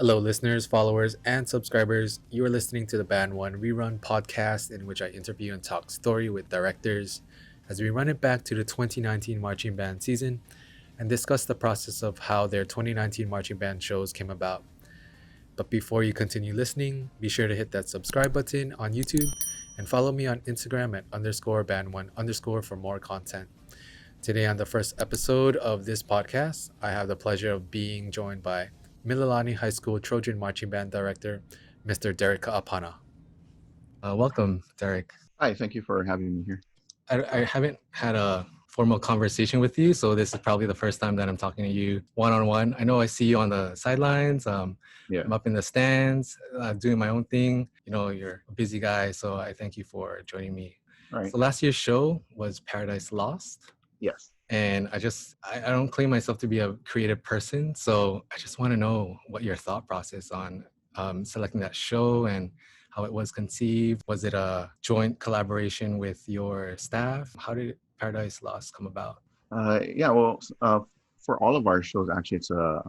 Hello, listeners, followers, and subscribers. You are listening to the Band1 reRUN podcast, in which I interview and talk story with directors as we run it back to the 2019 marching band season and discuss the process of how their 2019 marching band shows came about. But before you continue listening, be sure to hit that subscribe button on YouTube and follow me on Instagram at _band1_ for more content. Today, on the first episode of this podcast, I have the pleasure of being joined by Mililani High School Trojan Marching Band Director, Mr. Derek Apana. Welcome, Derek. Hi, thank you for having me here. I haven't had a formal conversation with you, so this is probably the first time that I'm talking to you one-on-one. I know I see you on the sidelines. I'm up in the stands, doing my own thing. You know, you're a busy guy, so I thank you for joining me. All right. So last year's show was Paradise Lost. Yes. And I don't claim myself to be a creative person, so I just want to know what your thought process on selecting that show and how it was conceived. Was it a joint collaboration with your staff? How did Paradise Lost come about? For all of our shows, actually, it's a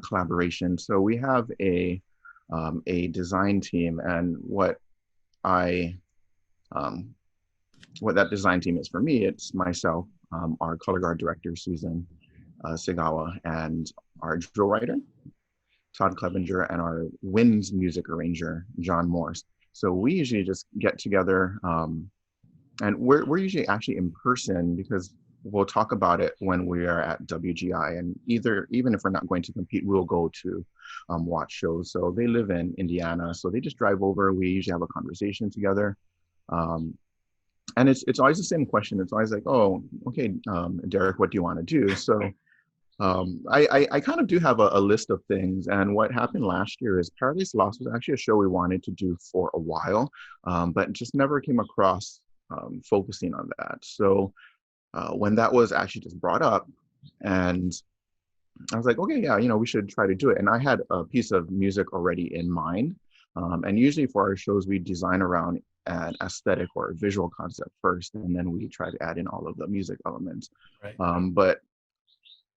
collaboration. So we have a design team, and what that design team is for me, it's myself, our color guard director, Susan Segawa, and our drill writer, Todd Clevenger, and our winds music arranger, John Morse. So we usually just get together, and we're usually actually in person because we'll talk about it when we are at WGI, and even if we're not going to compete, we'll go to watch shows. So they live in Indiana, so they just drive over. We usually have a conversation together. And it's always the same question. It's always like, oh, okay, Derek, what do you want to do? So I kind of do have a list of things. And what happened last year is Paradise Lost was actually a show we wanted to do for a while, but just never came across focusing on that. So when that was actually just brought up, and I was like, okay, yeah, we should try to do it. And I had a piece of music already in mind. And usually for our shows, we design around an aesthetic or a visual concept first, and then we try to add in all of the music elements. Right. But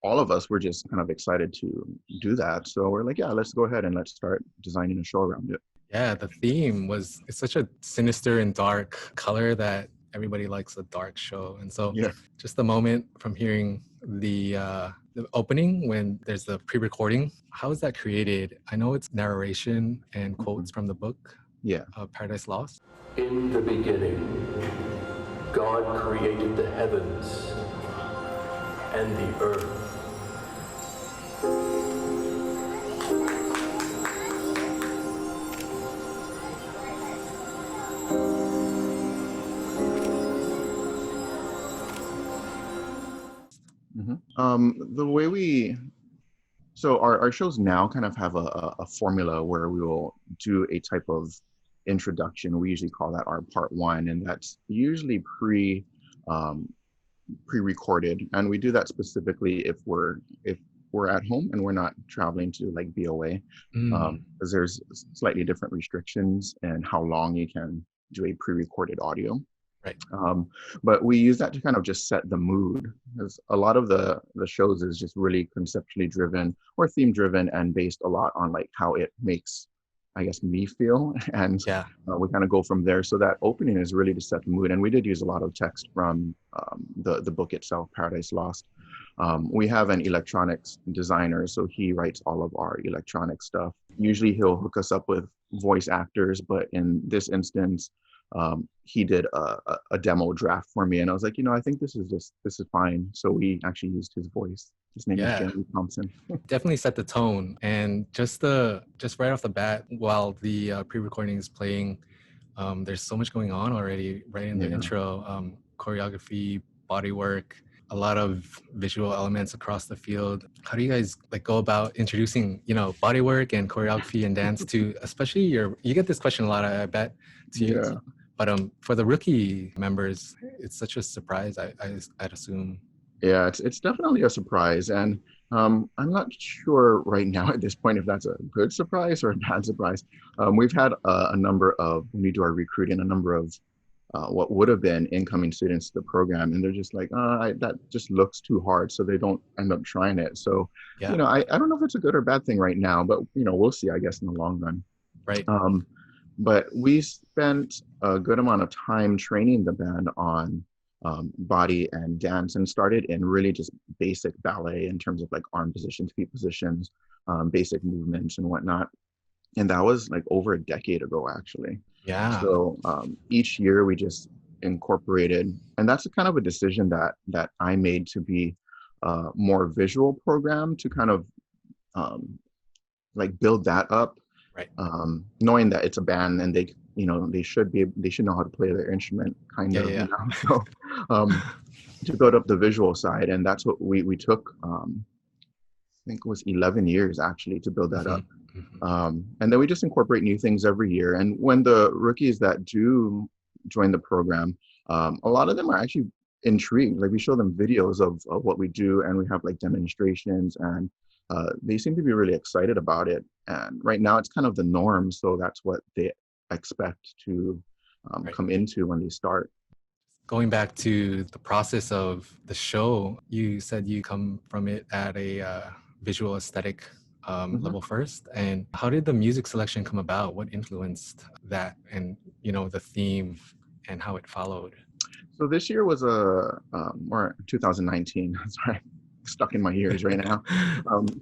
all of us were just kind of excited to do that. So we're like, yeah, let's go ahead and let's start designing a show around it. Yeah, the theme it's such a sinister and dark color that everybody likes a dark show. And so just the moment from hearing the opening when there's the pre-recording, how is that created? I know it's narration and quotes from the book. Paradise Lost. In the beginning, God created the heavens and the earth. The way our shows now kind of have a formula where we will do a type of introduction. We usually call that our part one, and that's usually pre-recorded, and we do that specifically if we're at home and we're not traveling to like BOA, because there's slightly different restrictions and how long you can do a pre-recorded audio. Right. But we use that to kind of just set the mood, because a lot of the shows is just really conceptually driven or theme driven and based a lot on like how it makes, I guess, me feel. And we kind of go from there. So that opening is really to set the mood. And we did use a lot of text from the book itself, Paradise Lost. We have an electronics designer, so he writes all of our electronic stuff. Usually he'll hook us up with voice actors, but in this instance, he did a demo draft for me, and I was like, I think this is fine. So we actually used his voice. His name is Jeremy Thompson. Definitely set the tone, and just right off the bat, while the pre-recording is playing, there's so much going on already. Right in the intro, choreography, body work, a lot of visual elements across the field. How do you guys go about introducing, body work and choreography and dance to, especially you get this question a lot, I bet, to you. But for the rookie members, it's such a surprise, I'd assume. Yeah, it's definitely a surprise. And I'm not sure right now at this point if that's a good surprise or a bad surprise. We've had when we do our recruiting, a number of what would have been incoming students to the program, and they're just like, that just looks too hard, so they don't end up trying it. So, Yeah. I don't know if it's a good or bad thing right now, but we'll see, I guess, in the long run. Right. But we spent a good amount of time training the band on body and dance, and started in really just basic ballet in terms of like arm positions, feet positions, basic movements and whatnot. And that was like over a decade ago, actually. Yeah. So each year we just incorporated, and that's kind of a decision that I made to be a more visual program, to kind of like build that up, Right. knowing that it's a band and they should know how to play their instrument, kind Yeah, of, yeah. So to build up the visual side, and that's what we took. I think it was 11 years actually to build that up. And then we just incorporate new things every year. And when the rookies that do join the program, a lot of them are actually intrigued. Like, we show them videos of what we do, and we have like demonstrations, and they seem to be really excited about it. And right now it's kind of the norm. So that's what they expect to Right. come into when they start. Going back to the process of the show, you said you come from it at a visual aesthetic level first. And how did the music selection come about? What influenced that, and the theme and how it followed? So this year was or 2019. Sorry, stuck in my ears right now.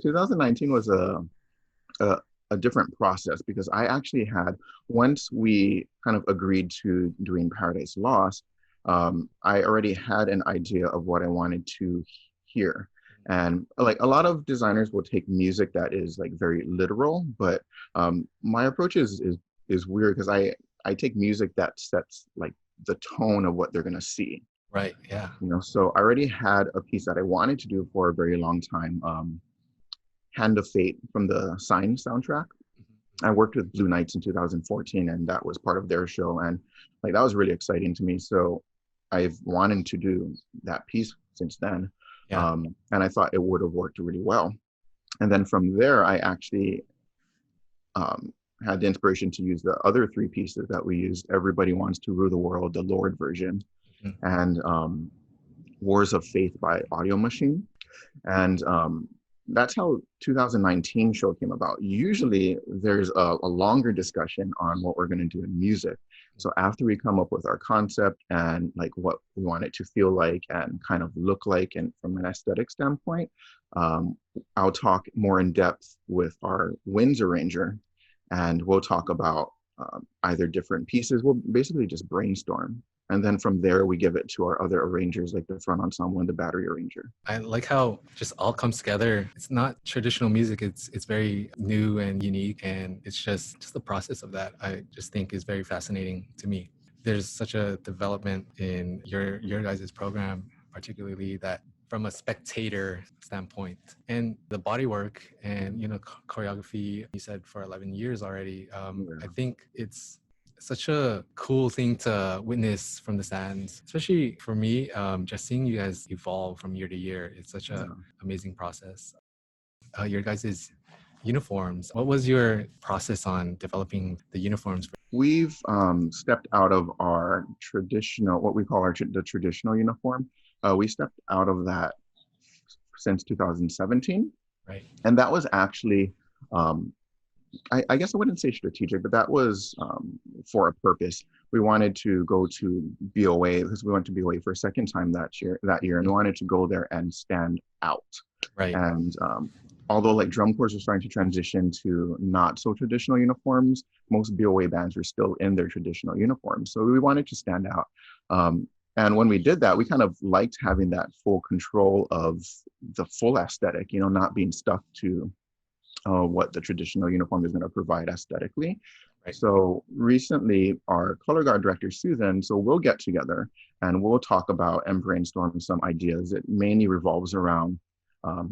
2019 was a different process, because I actually had, once we kind of agreed to doing Paradise Lost, I already had an idea of what I wanted to hear. And like, a lot of designers will take music that is like very literal, but my approach is weird, because I take music that sets like the tone of what they're going to see. Right. Yeah. So I already had a piece that I wanted to do for a very long time. Hand of Fate from the Sign soundtrack. I worked with Blue Knights in 2014, and that was part of their show. And like, that was really exciting to me. So I've wanted to do that piece since then. Yeah. And I thought it would have worked really well. And then from there, I actually had the inspiration to use the other three pieces that we used: Everybody Wants to Rule the World, the Lord version, and Wars of Faith by Audio Machine. And that's how 2019 show came about. Usually there's a longer discussion on what we're going to do in music. So after we come up with our concept and like what we want it to feel like and kind of look like, and from an aesthetic standpoint, I'll talk more in depth with our winds arranger, and we'll talk about either different pieces. We'll basically just brainstorm. And then from there, we give it to our other arrangers, like the front ensemble and the battery arranger. I like how just all comes together. It's not traditional music. It's very new and unique, and it's just the process of that, I just think, is very fascinating to me. There's such a development in your guys' program, particularly that from a spectator standpoint, and the body work and choreography. You said for 11 years already. I think it's such a cool thing to witness from the stands, especially for me. Just seeing you guys evolve from year to year, it's such a amazing process. Your guys' uniforms, what was your process on developing the uniforms? We've stepped out of our traditional, what we call the traditional uniform. We stepped out of that since 2017. Right. And that was actually, I guess I wouldn't say strategic, but that was for a purpose. We wanted to go to BOA, because we went to BOA for a second time that year, and we wanted to go there and stand out. Right. And although like drum corps are starting to transition to not so traditional uniforms, most BOA bands were still in their traditional uniforms. So we wanted to stand out. And when we did that, we kind of liked having that full control of the full aesthetic, not being stuck to what the traditional uniform is going to provide aesthetically. Right. So recently, our color guard director, Susan, so we'll get together and we'll talk about and brainstorm some ideas. It mainly revolves around,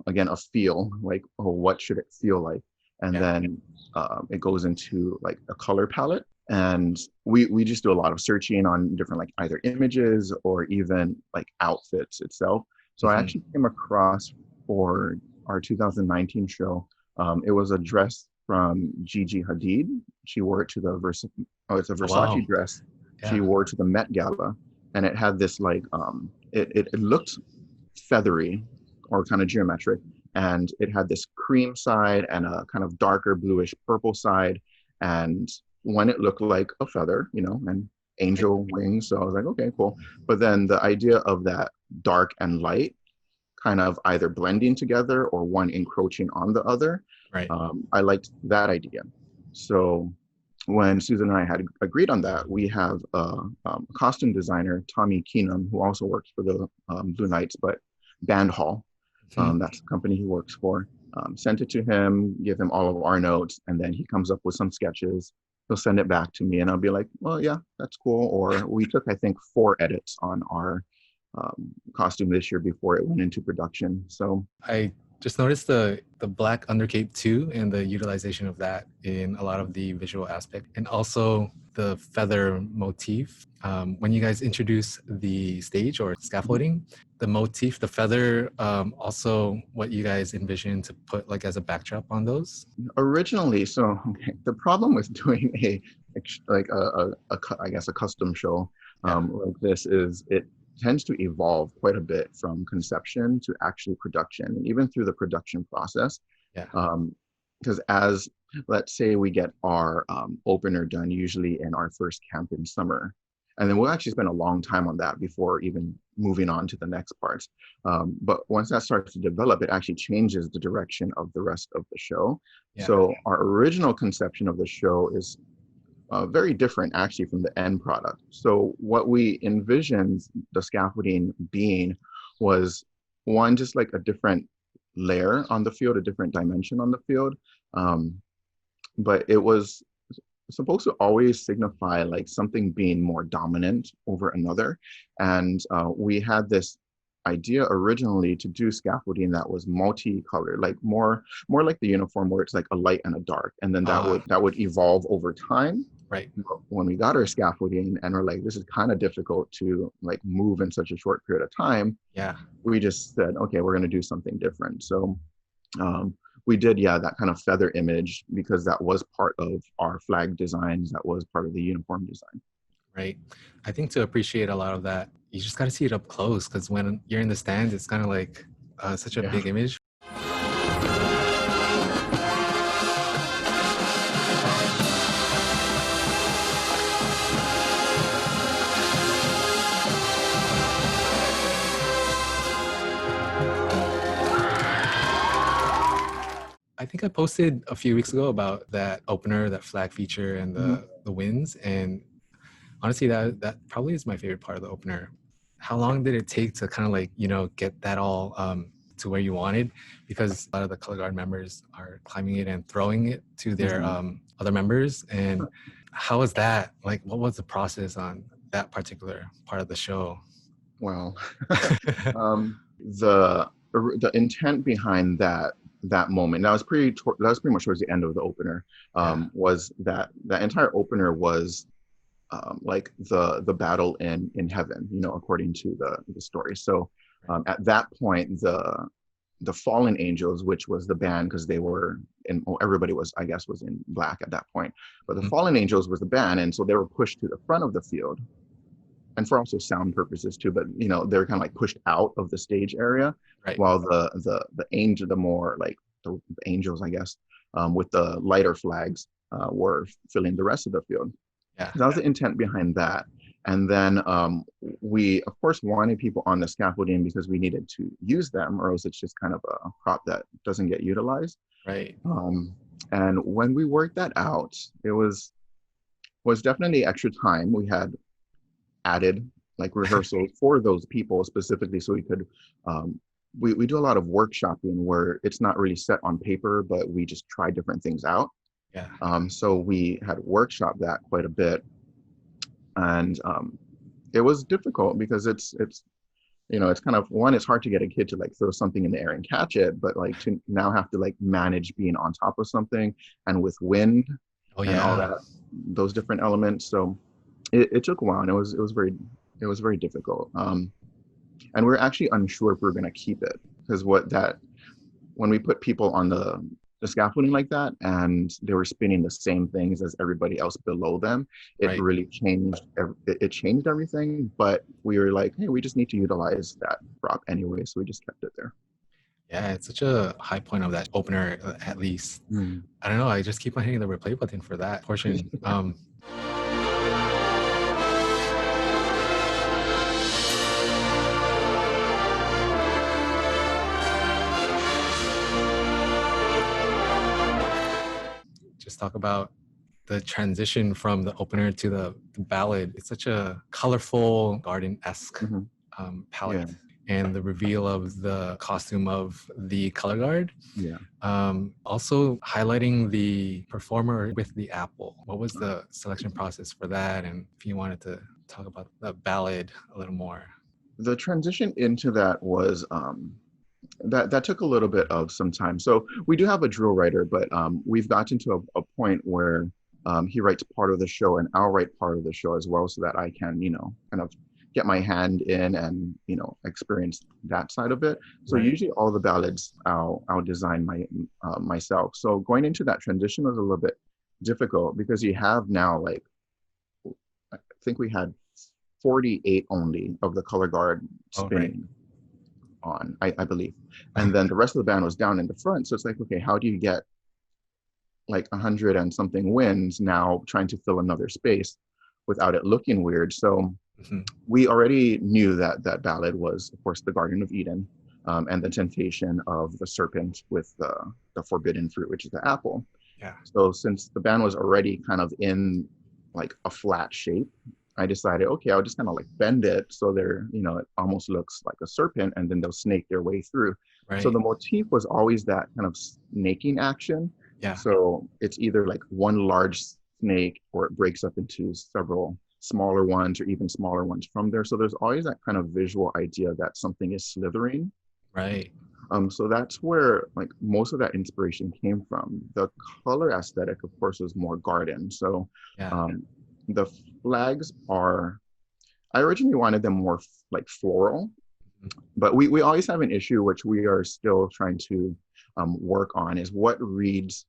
again, a feel, like, what should it feel like? And then it goes into like a color palette. And we just do a lot of searching on different, like, either images or even like outfits itself. So I actually came across, for our 2019 show, it was a dress from Gigi Hadid. She wore it to the it's a Versace dress she Yeah. wore to the Met Gala, and it had this like it looked feathery or kind of geometric, and it had this cream side and a kind of darker bluish purple side, and one it looked like a feather, and Right. angel wings. So I was like, okay, cool. But then the idea of that dark and light kind of either blending together or one encroaching on the other, Right. I liked that idea. So when Susan and I had agreed on that, we have a costume designer, Tommy Keenum, who also works for the Blue Knights, but Band Hall, Mhm. that's the company he works for. Sent it to him, give him all of our notes, and then he comes up with some sketches. He'll send it back to me, and I'll be like, well, yeah, that's cool. Or we took, I think, 4 edits on our costume this year before it went into production. So I just noticed the black undercape too, and the utilization of that in a lot of the visual aspect, and also the feather motif. When you guys introduce the stage or scaffolding, the motif, the feather, also what you guys envision to put like as a backdrop on those. originally, so okay, the problem with doing I guess a custom show Yeah. like this is it tends to evolve quite a bit from conception to actually production, and even through the production process. Yeah. Because as let's say we get our opener done usually in our first camp in summer, and then we'll actually spend a long time on that before even moving on to the next parts. But once that starts to develop, it actually changes the direction of the rest of the show. Yeah. So our original conception of the show is very different actually from the end product. So what we envisioned the scaffolding being was one, just like a different layer on the field, a different dimension on the field. But it was supposed to always signify like something being more dominant over another. And we had this idea originally to do scaffolding that was multicolored, like more like the uniform where it's like a light and a dark, and then that would evolve over time. Right. When we got our scaffolding and we're like, this is kind of difficult to like move in such a short period of time, Yeah. we just said, okay, we're going to do something different. So we did, yeah, that kind of feather image because that was part of our flag designs, that was part of the uniform design. Right. I think to appreciate a lot of that, you just got to see it up close, because when you're in the stands, it's kind of like such a Yeah. big image. I think I posted a few weeks ago about that opener, that flag feature, and the wins. And honestly, that probably is my favorite part of the opener. How long did it take to kind of like, get that all to where you wanted? Because a lot of the color guard members are climbing it and throwing it to their other members. And how was that? Like, what was the process on that particular part of the show? Well, the intent behind that moment, that was pretty much towards the end of the opener, was that entire opener was like the battle in heaven, according to the story. So at that point, the fallen angels, which was the band, because they were everybody was, I guess, was in black at that point, but the fallen angels was the band, and so they were pushed to the front of the field, and for also sound purposes too, but they're kind of like pushed out of the stage area, Right. while the angel, the more like the angels, I guess, with the lighter flags were filling the rest of the field. Yeah. That was the intent behind that. And then we, of course, wanted people on the scaffolding because we needed to use them, or else it's just kind of a prop that doesn't get utilized. Right. And when we worked that out, it was definitely extra time. We had added like rehearsals for those people specifically, so we could. We do a lot of workshopping where it's not really set on paper, but we just try different things out. Yeah. So we had workshopped that quite a bit, and it was difficult because it's kind of, one, it's hard to get a kid to like throw something in the air and catch it, but like to now have to like manage being on top of something and with wind and all that, those different elements. So it took a while, and it was very difficult. And we're actually unsure if we're going to keep it, because when we put people on the scaffolding like that, and they were spinning the same things as everybody else below them. It Right. really changed. It changed everything. But we were like, hey, we just need to utilize that prop anyway, so we just kept it there. Yeah, it's such a high point of that opener, at least. I don't know. I just keep on hitting the replay button for that portion. Just talk about the transition from the opener to the ballad. It's such a colorful, garden-esque palette. Yeah. And the reveal of the costume of the color guard. Yeah. Also highlighting the performer with the apple. What was the selection process for that? And if you wanted to talk about the ballad a little more. The transition into that was that took a little bit of some time. So we do have a drill writer, but we've gotten to a point where he writes part of the show and I'll write part of the show as well, so that I can, kind of get my hand in and, experience that side of it. So usually all the ballads I'll design myself. So going into that transition was a little bit difficult because you have now, like, I think we had 48 only of the color guard spinning on, I believe. And then the rest of the band was down in the front. So it's like, okay, how do you get like 100 and something winds now trying to fill another space without it looking weird? So we already knew that that ballad was, of course, the Garden of Eden, and the temptation of the serpent with the forbidden fruit, which is the apple. Yeah. So since the band was already kind of in like a flat shape, I decided, okay, I'll just kind of like bend it so they're, it almost looks like a serpent, and then they'll snake their way through. Right. So the motif was always that kind of snaking action. Yeah. So it's either like one large snake or it breaks up into several smaller ones or even smaller ones from there. So there's always that kind of visual idea that something is slithering. Right. So that's where like most of that inspiration came from. The color aesthetic, of course, was more garden. So the flags are, I originally wanted them more like floral, but we always have an issue, which we are still trying to work on, is what reads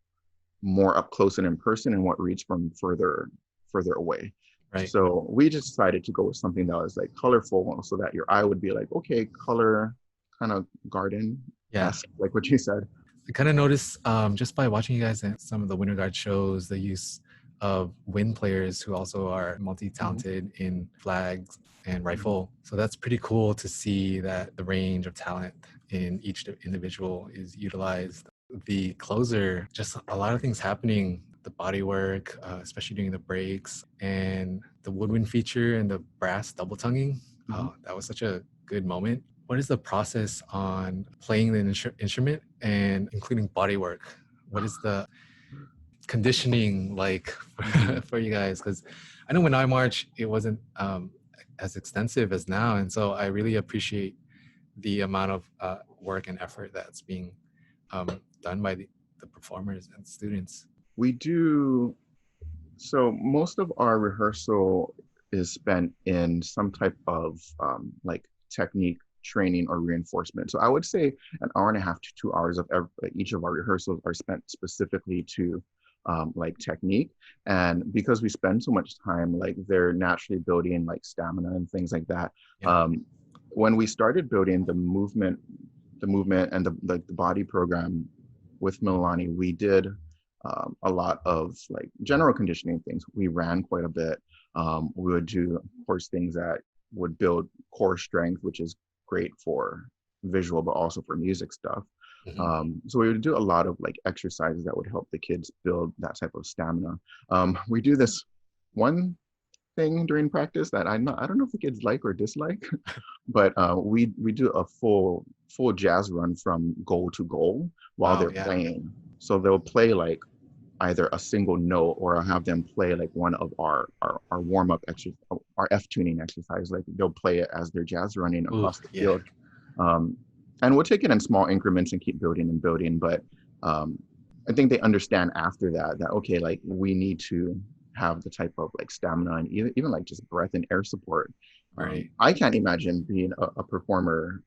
more up close and in person and what reads from further away. Right. So we just decided to go with something that was like colorful, so that your eye would be like, okay, color, kind of garden, like what you said. I kind of noticed just by watching you guys at some of the Winter Guard shows, the use of wind players who also are multi-talented in flags and rifle. So that's pretty cool to see that the range of talent in each individual is utilized. The closer, just a lot of things happening, the body work, especially during the breaks, and the woodwind feature and the brass double tonguing. That was such a good moment. What is the process on playing the instrument and including body work? What is the conditioning like for you guys? Because I know when I march, it wasn't as extensive as now. And so I really appreciate the amount of work and effort that's being done by the performers and students. We do, so most of our rehearsal is spent in some type of like technique training or reinforcement. So I would say an hour and a half to 2 hours of each of our rehearsals are spent specifically to like technique. And because we spend so much time, like they're naturally building like stamina and things like that. When we started building the movement and the body program with Mililani, we did a lot of like general conditioning things. We ran quite a bit. We would do, of course, things that would build core strength, which is great for visual, but also for music stuff. So we would do a lot of like exercises that would help the kids build that type of stamina. We do this one thing during practice that I don't know if the kids like or dislike, but we do a full jazz run from goal to goal while they're playing. So they'll play like either a single note, or I'll have them play like one of our warm-up exercise, our F tuning exercise. Like they'll play it as they're jazz running across the field. And we'll take it in small increments and keep building and building. But I think they understand after that okay, like we need to have the type of like stamina and even like just breath and air support. I can't imagine being a performer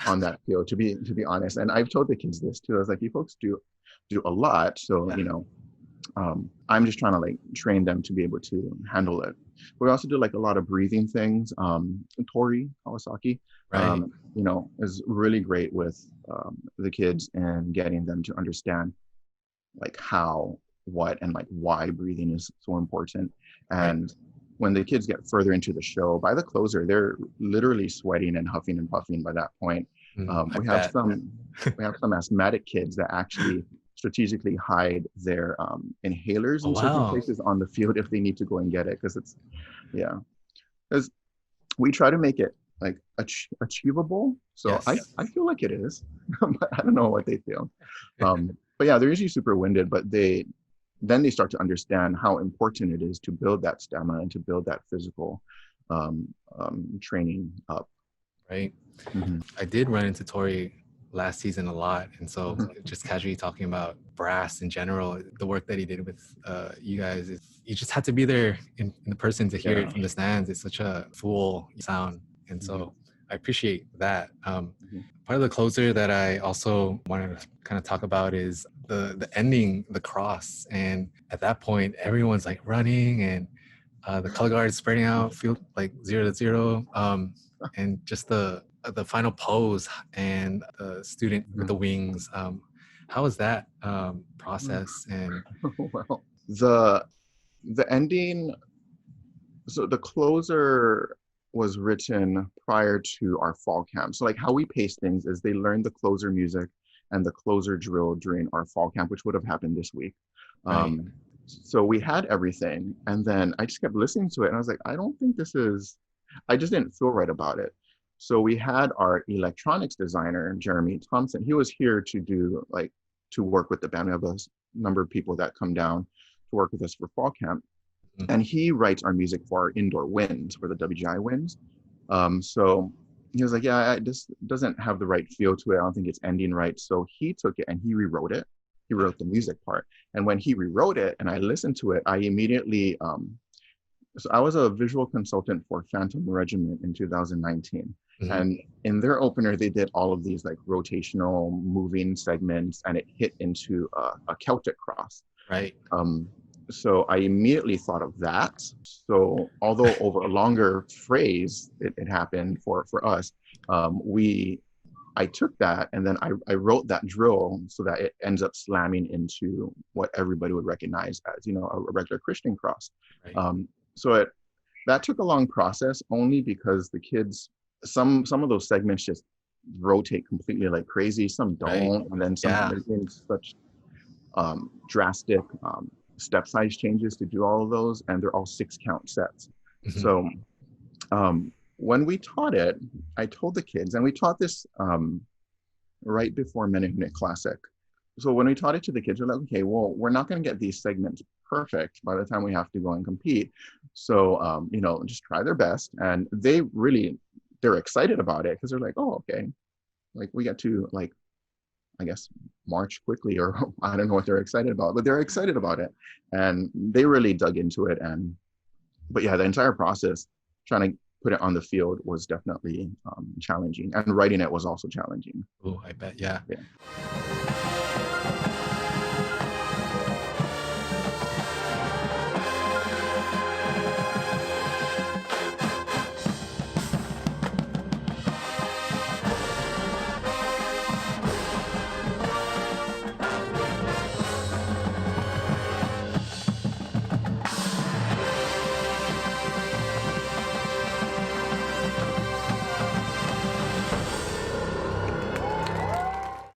on that field, to be honest. And I've told the kids this too. I was like, you folks do do a lot. So, Yeah. I'm just trying to like train them to be able to handle it. We also do like a lot of breathing things. Tori Kawasaki, Right. is really great with the kids and getting them to understand like how, what, and like why breathing is so important. Right. And when the kids get further into the show, by the closer, they're literally sweating and huffing and puffing by that point. I We have bet. some asthmatic kids that actually strategically hide their inhalers Oh in certain wow. places on the field if they need to go and get it, because it's yeah, because we try to make it like achievable. So Yes. I feel like it is, but I don't know what they feel. But yeah, they're usually super winded, but they start to understand how important it is to build that stamina and to build that physical training up. Right. Mhm. I did run into Tori last season a lot, and so Mhm. just casually talking about brass in general, the work that he did with you guys, you just had to be there in the person to hear it Yeah. from the stands. It's such a full sound, and Mhm. so I appreciate that. Mhm. Part of the closer that I also wanted to kind of talk about is the ending, the cross, and at that point, everyone's like running and the color guard is spreading out, field like 0 to 0, and just the final pose and the student with the wings. How was that Mhm. process? And Well, the ending. So the closer was written prior to our fall camp. So like how we pace things is they learned the closer music and the closer drill during our fall camp, which would have happened this week. right, So we had everything, and then I just kept listening to it, and I was like, I don't think this is. I just didn't feel right about it. So we had our electronics designer, Jeremy Thompson. He was here to do like to work with the band. We have a number of people that come down to work with us for fall camp, mhm, and he writes our music for our indoor winds, for the WGI winds. So he was like, yeah, this doesn't have the right feel to it. I don't think it's ending right. So he took it and he rewrote it. He yeah, wrote the music part. And when he rewrote it and I listened to it, I immediately, so I was a visual consultant for Phantom Regiment in 2019. mhm, And in their opener, they did all of these like rotational moving segments, and it hit into a Celtic cross. right, Um, so I immediately thought of that. So although over a longer phrase, it happened for us, I took that and then I wrote that drill so that it ends up slamming into what everybody would recognize as, a regular Christian cross. right, So that took a long process only because the kids, some of those segments just rotate completely like crazy, some right, don't, and then some yeah, they're doing such drastic step size changes to do all of those, and they're all 6 count sets. mhm, So when we taught it, I told the kids, and we taught this right before Minute Classic. So when we taught it to the kids, we're like, okay, well, we're not going to get these segments perfect by the time we have to go and compete. So, just try their best. And they're excited about it because they're like, oh, okay, like we get to like I guess march quickly, or I don't know what they're excited about, but they're excited about it, and they really dug into it. But yeah, the entire process trying to put it on the field was definitely challenging, and writing it was also challenging. oh, I bet, yeah. Yeah.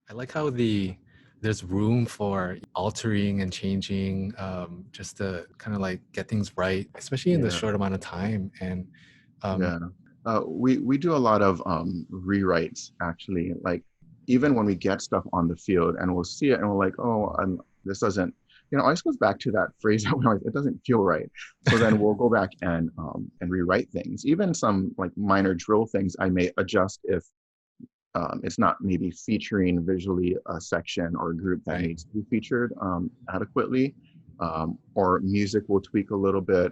I like how there's room for altering and changing, just to kind of like get things right, especially in the Yeah. short amount of time. And um, Yeah. We do a lot of rewrites actually. Like even when we get stuff on the field and we'll see it and we're like, oh, this doesn't, always goes back to that phrase that we always, it doesn't feel right. So then we'll go back and rewrite things. Even some like minor drill things I may adjust if it's not maybe featuring visually a section or a group that right, needs to be featured adequately, or music will tweak a little bit,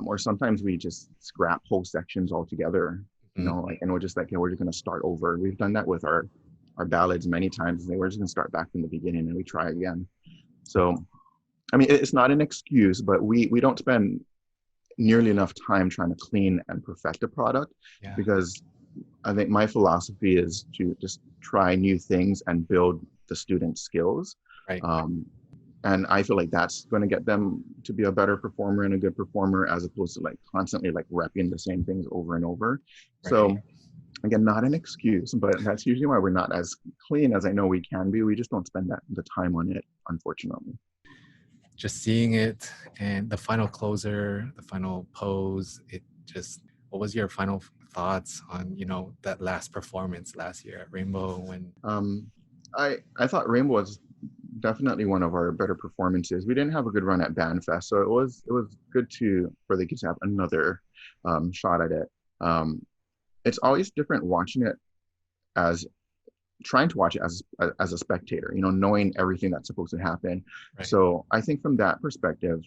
or sometimes we just scrap whole sections altogether, mhm, like, and we're just like, yeah, we're just going to start over. We've done that with our our ballads many times and say, we're just gonna start back from the beginning and we try again. So, I mean, it's not an excuse, but we don't spend nearly enough time trying to clean and perfect a product, Yeah. because I think my philosophy is to just try new things and build the students' skills. Right. And I feel like that's going to get them to be a better performer and a good performer, as opposed to like constantly like repping the same things over and over. Right. So again, not an excuse, but that's usually why we're not as clean as I know we can be. We just don't spend the time on it, unfortunately. Just seeing it and the final closer, the final pose, it just, what was your final thoughts on, that last performance last year at Rainbow when I thought Rainbow was definitely one of our better performances. We didn't have a good run at Bandfest, so it was good for the kids to have another shot at it. It's always different watching it as trying to watch it as a spectator, knowing everything that's supposed to happen. Right. So I think from that perspective,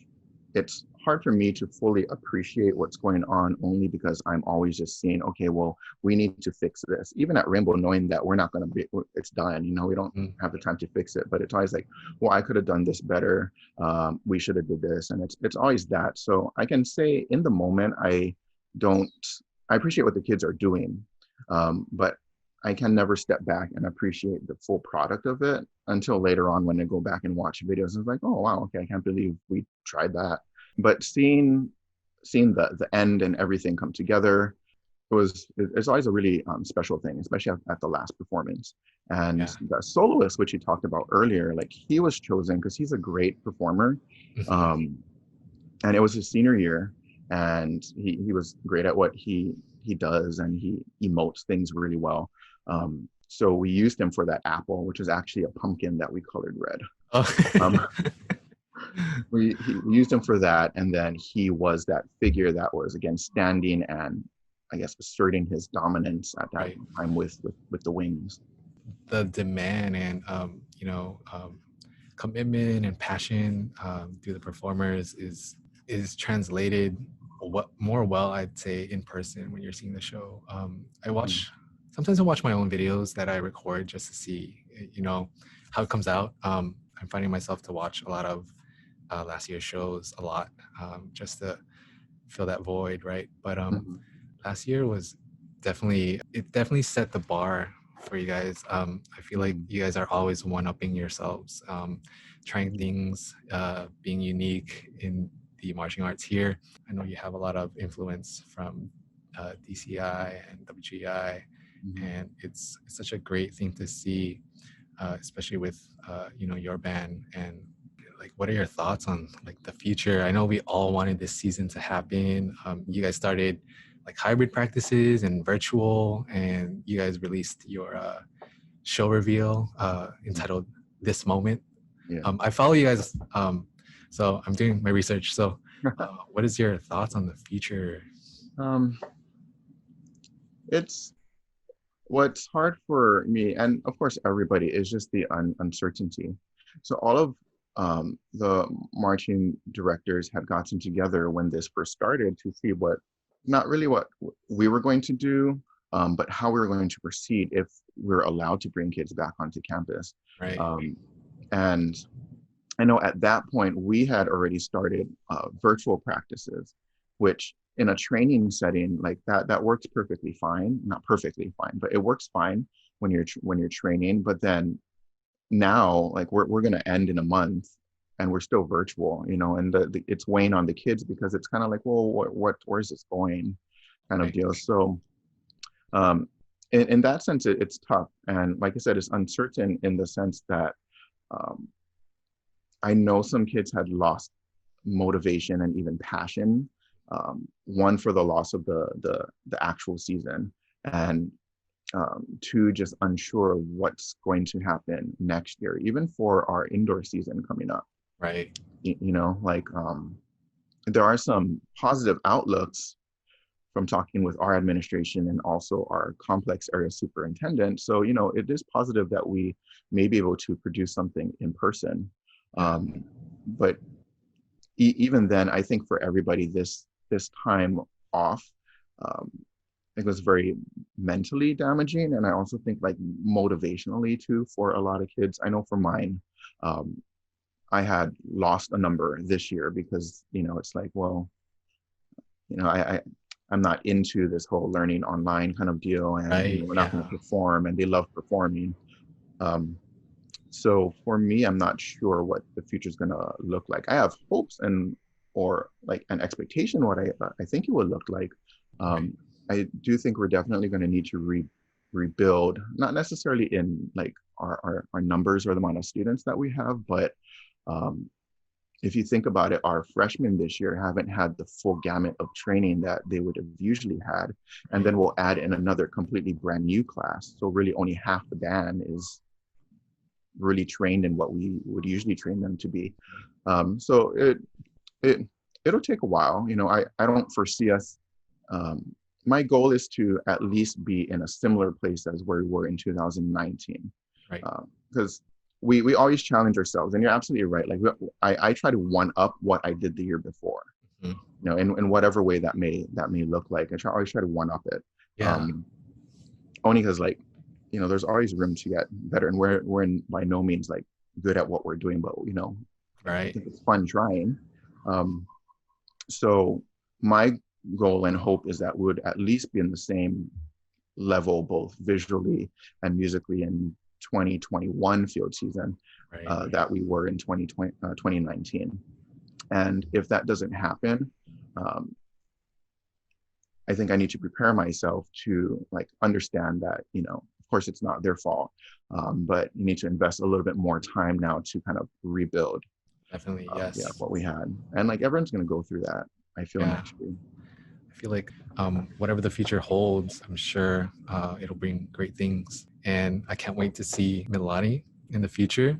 it's hard for me to fully appreciate what's going on, only because I'm always just seeing, okay, well, we need to fix this. Even at Rainbow, knowing that we're not going to be, it's done, we don't have the time to fix it, but it's always like, well, I could have done this better. We should have did this. And it's always that. So I can say in the moment, I appreciate what the kids are doing. But I can never step back and appreciate the full product of it until later on when I go back and watch videos. And it's like, oh, wow, okay, I can't believe we tried that. But seeing the end and everything come together, it's always a really special thing, especially at the last performance. And the soloist, which you talked about earlier, like he was chosen because he's a great performer. And it was his senior year, and he was great at what he does, and he emotes things really well. So we used him for that apple, which is actually a pumpkin that we colored red. Oh. We used him for that, and then he was that figure that was again standing and I guess asserting his dominance at that time with the wings. The demand and commitment and passion through the performers is translated more well, I'd say, in person when you're seeing the show. Sometimes I watch my own videos that I record just to see how it comes out. I'm finding myself to watch a lot of last year's shows a lot, just to fill that void, right? But last year was definitely set the bar for you guys. I feel like you guys are always one-upping yourselves, trying things, being unique in the marching arts here. I know you have a lot of influence from DCI and WGI, and it's such a great thing to see, especially with your band. And like, what are your thoughts on like the future? I know we all wanted this season to happen. You guys started like hybrid practices and virtual, and you guys released your show reveal entitled This Moment. I follow you guys, so I'm doing my research. So what is your thoughts on the future? It's what's hard for me, and of course everybody, is just the uncertainty. So all of the marching directors had gotten together when this first started to see not really what we were going to do, but how we were going to proceed if we're allowed to bring kids back onto campus. Right. And I know at that point we had already started virtual practices, which in a training setting like that works perfectly fine. Not perfectly fine, but it works fine when you're training. But then now, like we're going to end in a month, and we're still virtual, and it's weighing on the kids, because it's kind of like, well, where's this going, kind of deal. So, in that sense, it's tough, and like I said, it's uncertain in the sense that I know some kids had lost motivation and even passion. One, for the loss of the actual season, and two, just unsure of what's going to happen next year, even for our indoor season coming up. Right. There are some positive outlooks from talking with our administration and also our complex area superintendent. So, it is positive that we may be able to produce something in person. But even then, I think for everybody, this time off think it was very mentally damaging, and I also think like motivationally too for a lot of kids. I know for mine, um, I had lost a number this year because it's like, well, I'm not into this whole learning online kind of deal, and Right. we're not going Yeah. to perform, and they love performing. Um, so for me, I'm not sure what the future is going to look like. I have hopes and or like an expectation what I think it would look like. Right. Um, I do think we're definitely going to need to rebuild, not necessarily in like our numbers or the amount of students that we have, but um, if you think about it, our freshmen this year haven't had the full gamut of training that they would have usually had. And Right. then we'll add in another completely brand new class. So really only half the band is really trained in what we would usually train them to be. So it it'll take a while. I don't foresee us. Um, my goal is to at least be in a similar place as where we were in 2019, Right. because we always challenge ourselves. And you're absolutely right. Like I try to one up what I did the year before. Mhm. In whatever way that may look like. Always try to one up it. Yeah. Only because like there's always room to get better, and we're in by no means like good at what we're doing, but I Right. think it's fun trying. So my goal and hope is that we would at least be in the same level, both visually and musically, in 2021 field season Right. that we were in 2019. And if that doesn't happen, um, I think I need to prepare myself to like understand that, of course it's not their fault, but you need to invest a little bit more time now to kind of rebuild, Definitely. yeah, Yes. what we had. And like everyone's going to go through that, I feel, Yeah. next year. I feel like whatever the future holds, I'm sure it'll bring great things. And I can't wait to see Mililani in the future,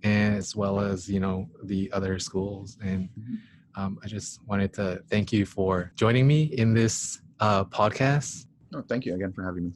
and as well as, the other schools. And I just wanted to thank you for joining me in this podcast. No, thank you again for having me.